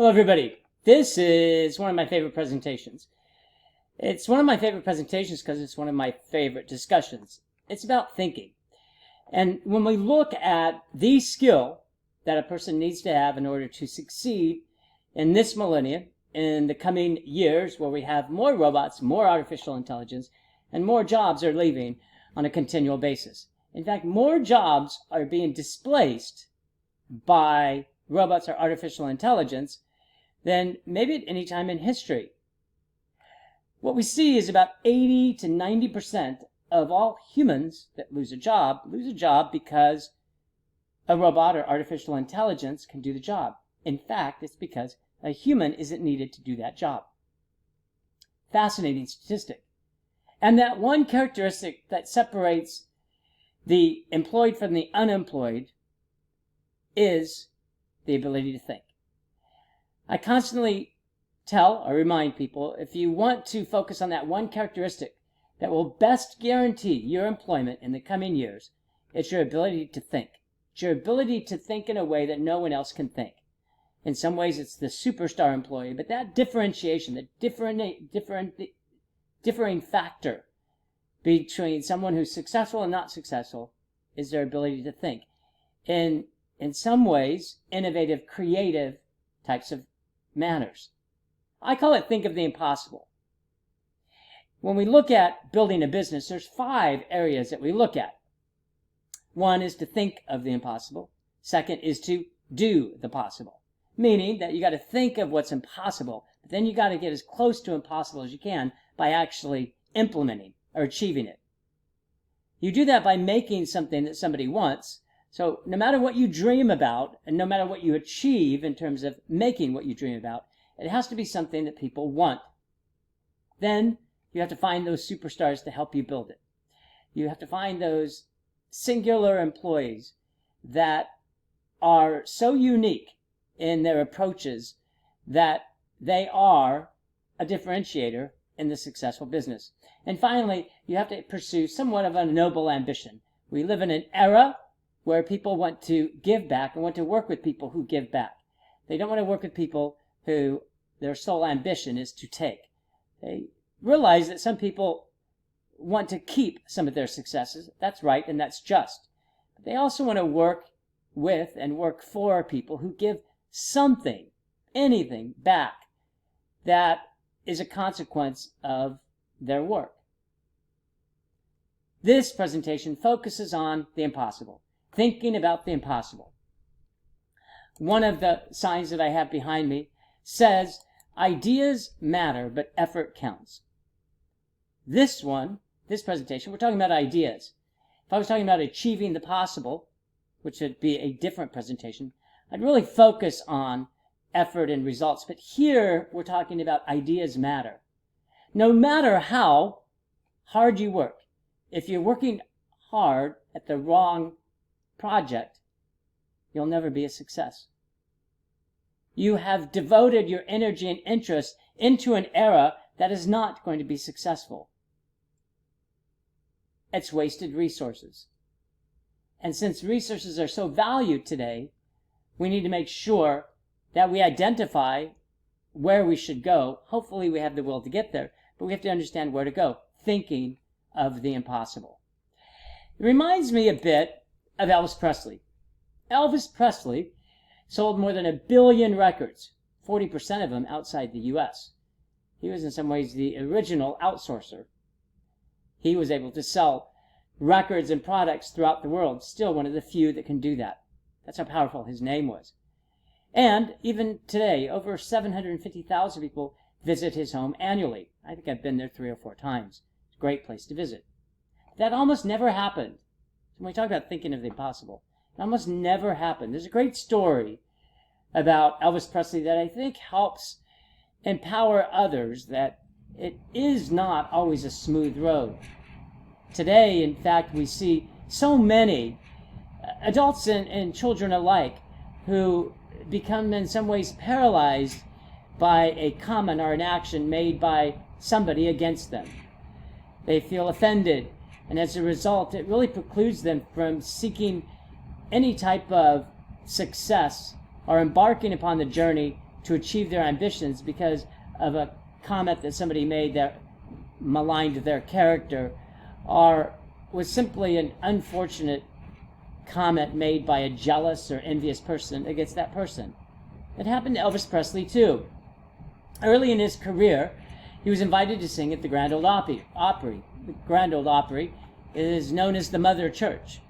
Hello everybody. This is one of my favorite presentations. It's one of my favorite presentations because it's one of my favorite discussions. It's about thinking. And when we look at the skill that a person needs to have in order to succeed in this millennium, in the coming years where we have more robots, more artificial intelligence, and more jobs are leaving on a continual basis. In fact, more jobs are being displaced by robots or artificial intelligence than maybe at any time in history. What we see is about 80 to 90% of all humans that lose a job because a robot or artificial intelligence can do the job. In fact, it's because a human isn't needed to do that job. Fascinating statistic. And that one characteristic that separates the employed from the unemployed is the ability to think. I constantly tell or remind people, if you want to focus on that one characteristic that will best guarantee your employment in the coming years, it's your ability to think. It's your ability to think in a way that no one else can think. In some ways, it's the superstar employee, but that differentiation, the differing factor between someone who's successful and not successful is their ability to think. In some ways, innovative, creative types of manners. I call it think of the impossible. When we look at building a business, there's 5 areas that we look at. One is to think of the impossible. Second is to do the possible. Meaning that you got to think of what's impossible, but then you got to get as close to impossible as you can by actually implementing or achieving it. You do that by making something that somebody wants. So no matter what you dream about, and no matter what you achieve in terms of making what you dream about, it has to be something that people want. Then you have to find those superstars to help you build it. You have to find those singular employees that are so unique in their approaches that they are a differentiator in the successful business. And finally, you have to pursue somewhat of a noble ambition. We live in an era where people want to give back and want to work with people who give back. They don't want to work with people who their sole ambition is to take. They realize that some people want to keep some of their successes. That's right, and that's just. But they also want to work with and work for people who give something, anything back that is a consequence of their work. This presentation focuses on the impossible. Thinking about the impossible. One of the signs that I have behind me says, ideas matter, but effort counts. This presentation, we're talking about ideas. If I was talking about achieving the possible, which would be a different presentation, I'd really focus on effort and results. But here, we're talking about ideas matter. No matter how hard you work, if you're working hard at the wrong project, you'll never be a success. You have devoted your energy and interest into an era that is not going to be successful. It's wasted resources. And since resources are so valued today, we need to make sure that we identify where we should go. Hopefully we have the will to get there, but we have to understand where to go, thinking of the impossible. It reminds me a bit of Elvis Presley. Elvis Presley sold more than 1 billion records, 40% of them outside the U.S. He was in some ways the original outsourcer. He was able to sell records and products throughout the world, still one of the few that can do that. That's how powerful his name was. And even today, over 750,000 people visit his home annually. I think I've been there 3 or 4 times. It's a great place to visit. That almost never happened. When we talk about thinking of the impossible, it almost never happened. There's a great story about Elvis Presley that I think helps empower others that it is not always a smooth road. Today, in fact, we see so many adults and children alike who become in some ways paralyzed by a comment or an action made by somebody against them. They feel offended, and as a result, it really precludes them from seeking any type of success or embarking upon the journey to achieve their ambitions because of a comment that somebody made that maligned their character, or was simply an unfortunate comment made by a jealous or envious person against that person. It happened to Elvis Presley too. Early in his career, he was invited to sing at the Grand Ole Opry. The Grand Ole Opry is known as the Mother Church.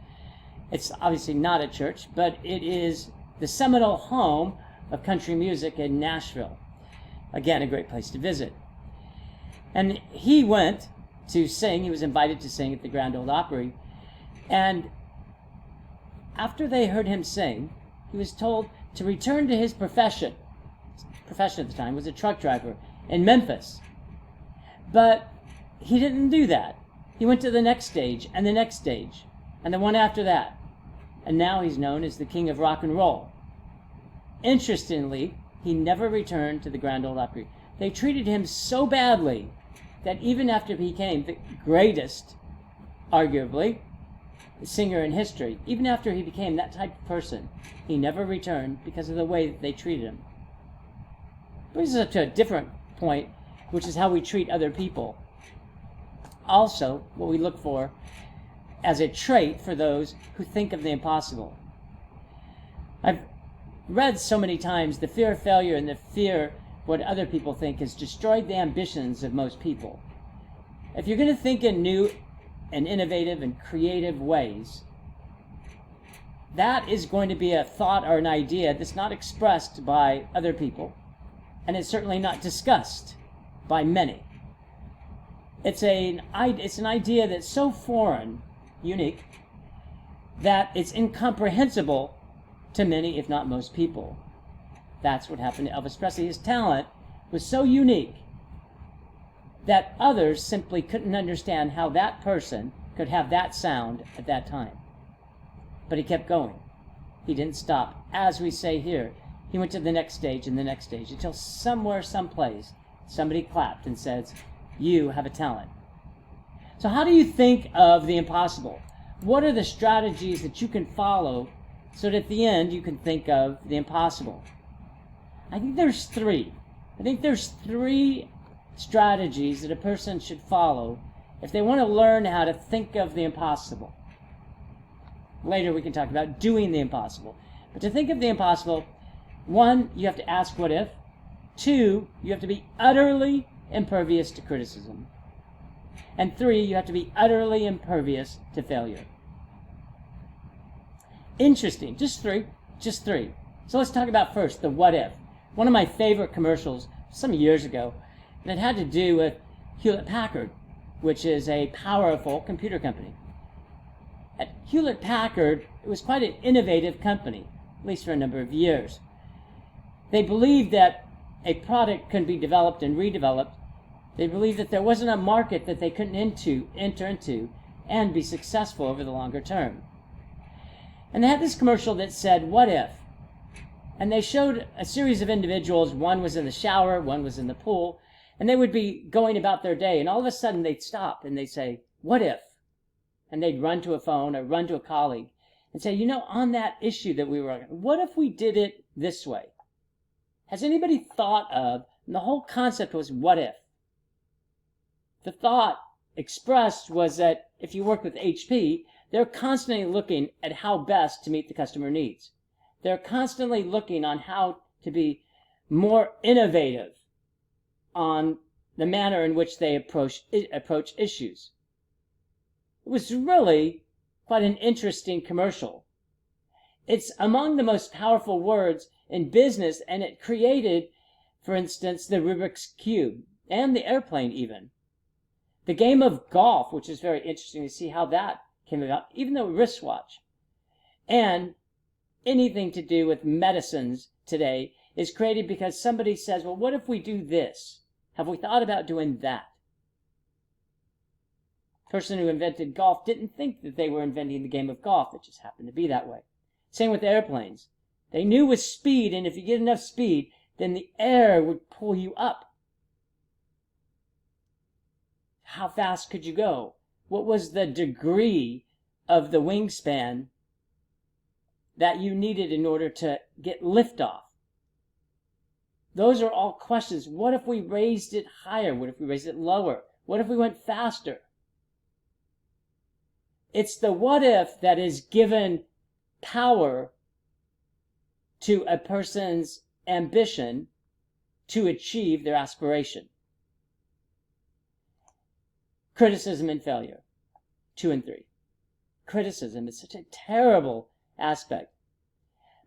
It's obviously not a church, but it is the seminal home of country music in Nashville. Again, a great place to visit. And he went to sing. He was invited to sing at the Grand Ole Opry. And after they heard him sing, he was told to return to his profession. His profession at the time was a truck driver in Memphis. But he didn't do that. He went to the next stage, and the next stage, and the one after that. And now he's known as the King of Rock and Roll. Interestingly, he never returned to the Grand Ole Opry. They treated him so badly that even after he became the greatest, arguably, singer in history, even after he became that type of person, he never returned because of the way that they treated him. Brings us up to a different point, which is how we treat other people. Also, what we look for as a trait for those who think of the impossible. I've read so many times the fear of failure and the fear what other people think has destroyed the ambitions of most people. If you're going to think in new and innovative and creative ways, that is going to be a thought or an idea that's not expressed by other people, and it's certainly not discussed by many. It's an idea that's so foreign, unique, that it's incomprehensible to many, if not most people. That's what happened to Elvis Presley. His talent was so unique that others simply couldn't understand how that person could have that sound at that time. But he kept going. He didn't stop. As we say here, he went to the next stage and the next stage until somewhere, someplace, somebody clapped and says, "You have a talent." So how do you think of the impossible? What are the strategies that you can follow so that at the end you can think of the impossible? I think there's three. I think there's three strategies that a person should follow if they want to learn how to think of the impossible. Later we can talk about doing the impossible. But to think of the impossible, one, you have to ask what if. Two, you have to be utterly impervious to criticism. And three, you have to be utterly impervious to failure. Interesting. Just three. So let's talk about first the what if. One of my favorite commercials some years ago, and it had to do with Hewlett-Packard, which is a powerful computer company. At Hewlett-Packard, it was quite an innovative company, at least for a number of years. They believed that a product could be developed and redeveloped. They believed that there wasn't a market that they couldn't enter into and be successful over the longer term. And they had this commercial that said, "What if?" And they showed a series of individuals. One was in the shower, one was in the pool, and they would be going about their day, and all of a sudden they'd stop and they'd say, "What if?" And they'd run to a phone or run to a colleague and say, on that issue that we were on, what if we did it this way? Has anybody thought of, and the whole concept was what if? The thought expressed was that if you work with HP, they're constantly looking at how best to meet the customer needs. They're constantly looking on how to be more innovative on the manner in which they approach issues. It was really quite an interesting commercial. It's among the most powerful words in business, and it created, for instance, the Rubik's Cube and the airplane even. The game of golf, which is very interesting to see how that came about, even the wristwatch. And anything to do with medicines today is created because somebody says, well, what if we do this? Have we thought about doing that? The person who invented golf didn't think that they were inventing the game of golf. It just happened to be that way. Same with airplanes. They knew with speed, and if you get enough speed, then the air would pull you up. How fast could you go? What was the degree of the wingspan that you needed in order to get liftoff? Those are all questions. What if we raised it higher? What if we raised it lower? What if we went faster? It's the what if that is given power to a person's ambition to achieve their aspiration. Criticism and failure, 2 and 3. Criticism is such a terrible aspect.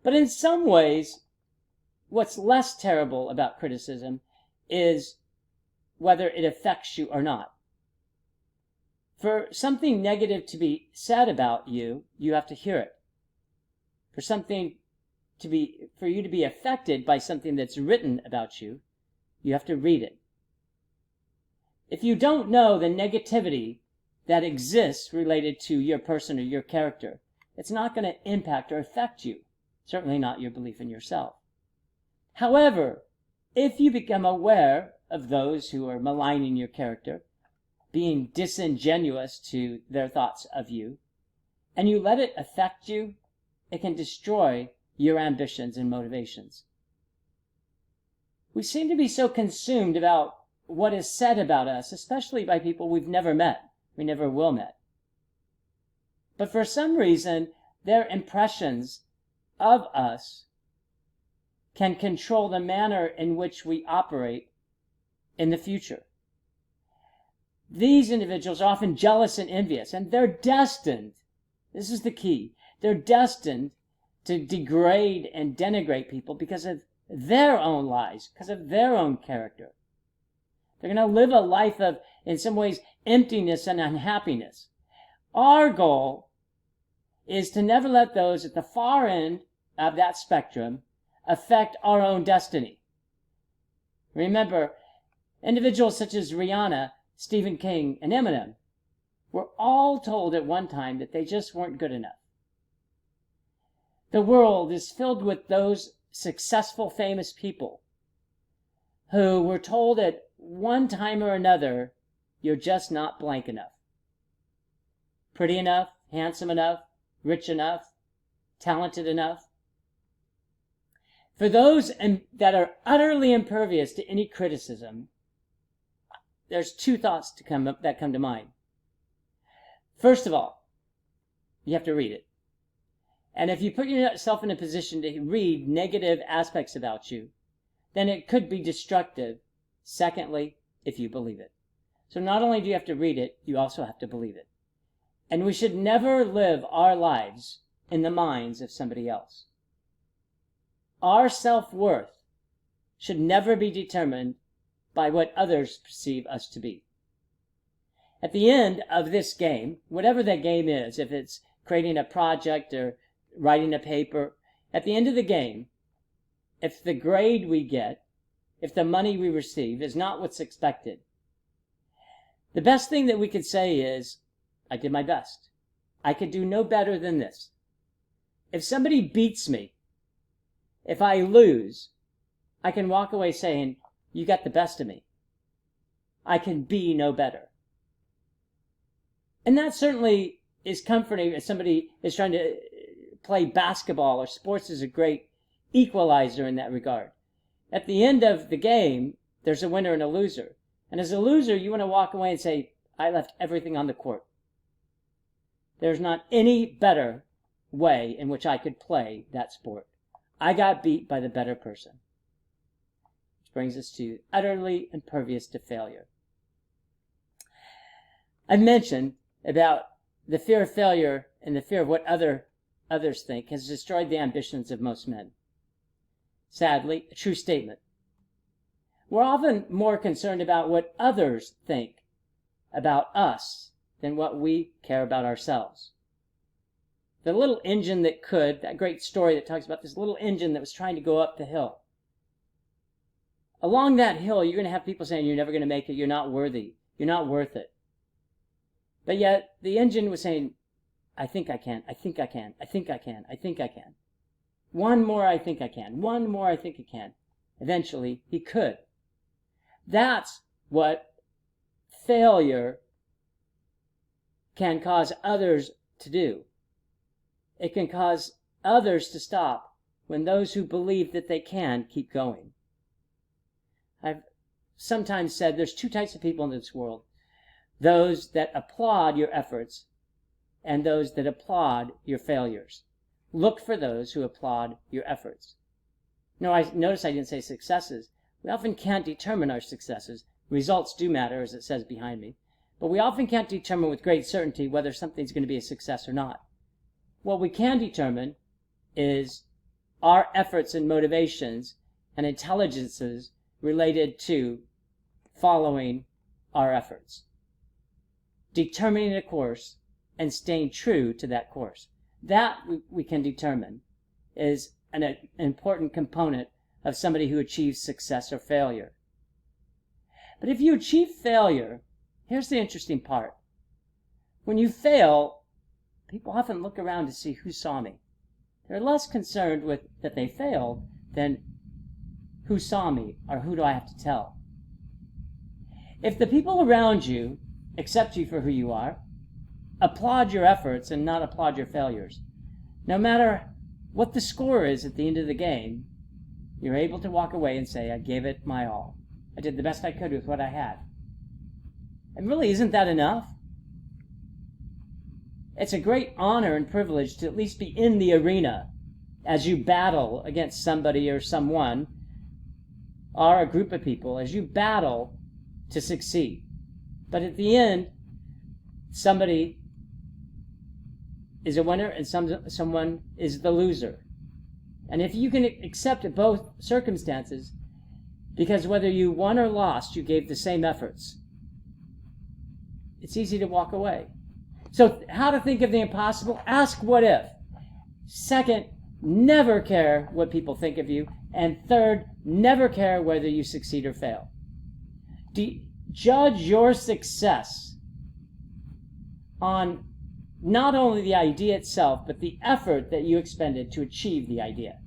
But in some ways, what's less terrible about criticism is whether it affects you or not. For something negative to be said about you, you have to hear it. For you to be affected by something that's written about you, you have to read it. If you don't know the negativity that exists related to your person or your character, it's not going to impact or affect you. Certainly not your belief in yourself. However, if you become aware of those who are maligning your character, being disingenuous to their thoughts of you, and you let it affect you, it can destroy your ambitions and motivations. We seem to be so consumed about what is said about us, especially by people we've never met, we never will meet. But for some reason, their impressions of us can control the manner in which we operate in the future. These individuals are often jealous and envious, and they're destined, this is the key, they're destined to degrade and denigrate people because of their own lies, because of their own character. They're going to live a life of, in some ways, emptiness and unhappiness. Our goal is to never let those at the far end of that spectrum affect our own destiny. Remember, individuals such as Rihanna, Stephen King, and Eminem were all told at one time that they just weren't good enough. The world is filled with those successful, famous people who were told at one time or another, you're just not blank enough. Pretty enough, handsome enough, rich enough, talented enough. For those that are utterly impervious to any criticism, there's two thoughts that come to mind. First of all, you have to read it. And if you put yourself in a position to read negative aspects about you, then it could be destructive. Secondly, if you believe it. So not only do you have to read it, you also have to believe it. And we should never live our lives in the minds of somebody else. Our self-worth should never be determined by what others perceive us to be. At the end of this game, whatever that game is, if it's creating a project or writing a paper, at the end of the game, if the grade we get, if the money we receive is not what's expected, the best thing that we could say is, I did my best. I could do no better than this. If somebody beats me, if I lose, I can walk away saying, you got the best of me. I can be no better. And that certainly is comforting if somebody is trying to play basketball, or sports is a great equalizer in that regard. At the end of the game, there's a winner and a loser. And as a loser, you want to walk away and say, I left everything on the court. There's not any better way in which I could play that sport. I got beat by the better person. Which brings us to utterly impervious to failure. I've mentioned about the fear of failure and the fear of what others think has destroyed the ambitions of most men. Sadly, a true statement. We're often more concerned about what others think about us than what we care about ourselves. The little engine that could, that great story that talks about this little engine that was trying to go up the hill. Along that hill, you're going to have people saying, you're never going to make it, you're not worthy, you're not worth it. But yet, the engine was saying, I think I can, I think I can, I think I can, I think I can. One more I think I can, one more I think I can. Eventually, he could. That's what failure can cause others to do. It can cause others to stop when those who believe that they can keep going. I've sometimes said there's two types of people in this world. Those that applaud your efforts and those that applaud your failures. Look for those who applaud your efforts. Notice I didn't say successes. We often can't determine our successes. Results do matter, as it says behind me. But we often can't determine with great certainty whether something's going to be a success or not. What we can determine is our efforts and motivations and intelligences related to following our efforts. Determining a course and staying true to that course. That we can determine is an important component of somebody who achieves success or failure. But if you achieve failure, here's the interesting part. When you fail, people often look around to see who saw me. They're less concerned with that they failed than who saw me or who do I have to tell. If the people around you accept you for who you are, applaud your efforts and not applaud your failures, no matter what the score is at the end of the game, you're able to walk away and say, I gave it my all. I did the best I could with what I had. And really, isn't that enough? It's a great honor and privilege to at least be in the arena as you battle against somebody or someone or a group of people, as you battle to succeed. But at the end, somebody is a winner and someone is the loser. And if you can accept both circumstances, because whether you won or lost, you gave the same efforts, it's easy to walk away. So how to think of the impossible? Ask what if. Second, never care what people think of you. And third, never care whether you succeed or fail. Judge your success on not only the idea itself, but the effort that you expended to achieve the idea.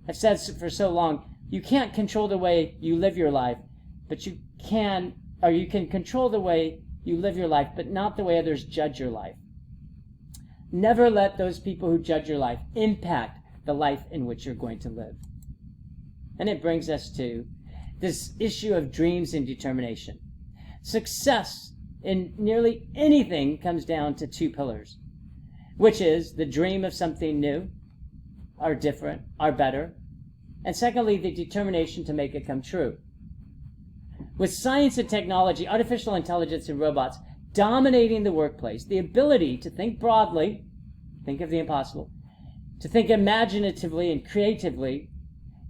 I've said for so long, you can't control the way you live your life, but you can control the way you live your life, but not the way others judge your life. Never let those people who judge your life impact the life in which you're going to live. And it brings us to this issue of dreams and determination. Success in nearly anything comes down to two pillars, which is the dream of something new, or different, or better, and secondly, the determination to make it come true. With science and technology, artificial intelligence and robots dominating the workplace, the ability to think broadly, think of the impossible, to think imaginatively and creatively,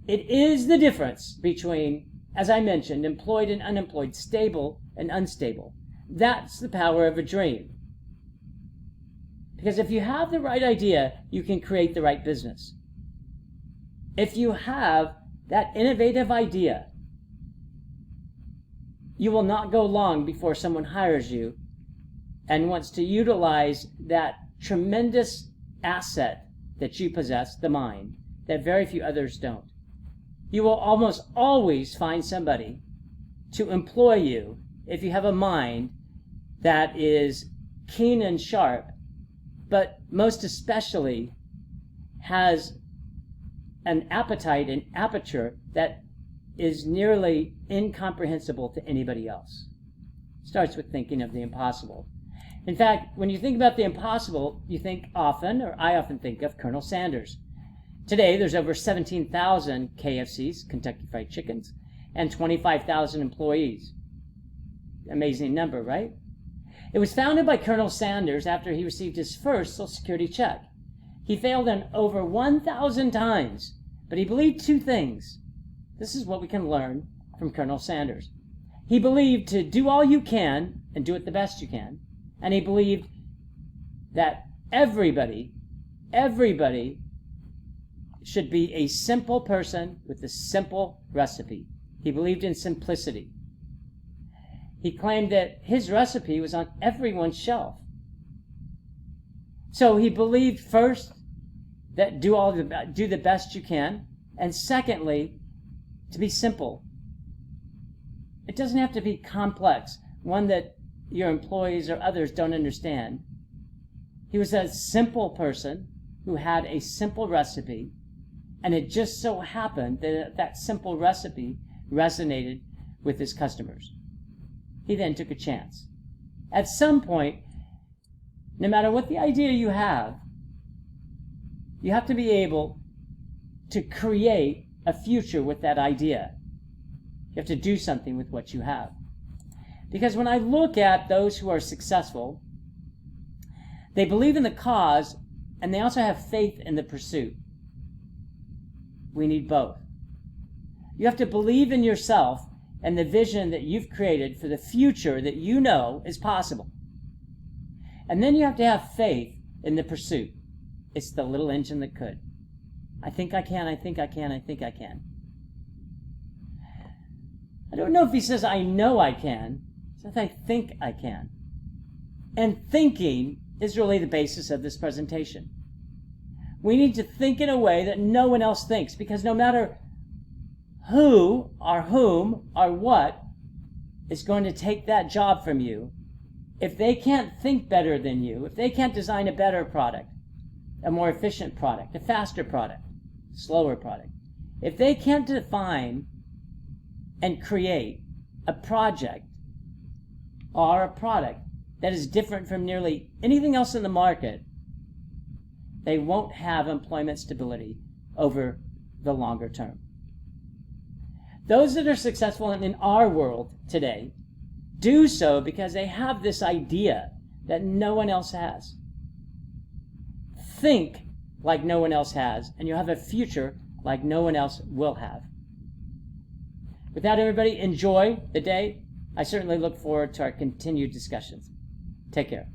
it is the difference between, as I mentioned, employed and unemployed, stable and unstable. That's the power of a dream. Because if you have the right idea, you can create the right business. If you have that innovative idea, you will not go long before someone hires you and wants to utilize that tremendous asset that you possess, the mind, that very few others don't. You will almost always find somebody to employ you if you have a mind that is keen and sharp, but most especially has an appetite and aperture that is nearly incomprehensible to anybody else. It starts with thinking of the impossible. In fact, when you think about the impossible, you think often, or I often think of Colonel Sanders. Today, there's over 17,000 KFCs, Kentucky Fried Chickens, and 25,000 employees. Amazing number, right? It was founded by Colonel Sanders after he received his first Social Security check. He failed on over 1,000 times, but he believed two things. This is what we can learn from Colonel Sanders. He believed to do all you can and do it the best you can. And he believed that everybody should be a simple person with a simple recipe. He believed in simplicity. He claimed that his recipe was on everyone's shelf. So he believed first that do the best you can, and secondly, to be simple. It doesn't have to be complex, one that your employees or others don't understand. He was a simple person who had a simple recipe, and it just so happened that that simple recipe resonated with his customers. He then took a chance. At some point, no matter what the idea you have to be able to create a future with that idea. You have to do something with what you have. Because when I look at those who are successful, they believe in the cause and they also have faith in the pursuit. We need both. You have to believe in yourself and the vision that you've created for the future that you know is possible. And then you have to have faith in the pursuit. It's the little engine that could. I think I can, I think I can, I think I can. I don't know if he says I know I can. He says I think I can. And thinking is really the basis of this presentation. We need to think in a way that no one else thinks, because no matter who or whom or what is going to take that job from you, if they can't think better than you, if they can't design a better product, a more efficient product, a faster product, slower product, if they can't define and create a project or a product that is different from nearly anything else in the market, they won't have employment stability over the longer term. Those that are successful in our world today do so because they have this idea that no one else has. Think like no one else has, and you'll have a future like no one else will have. With that, everybody, enjoy the day. I certainly look forward to our continued discussions. Take care.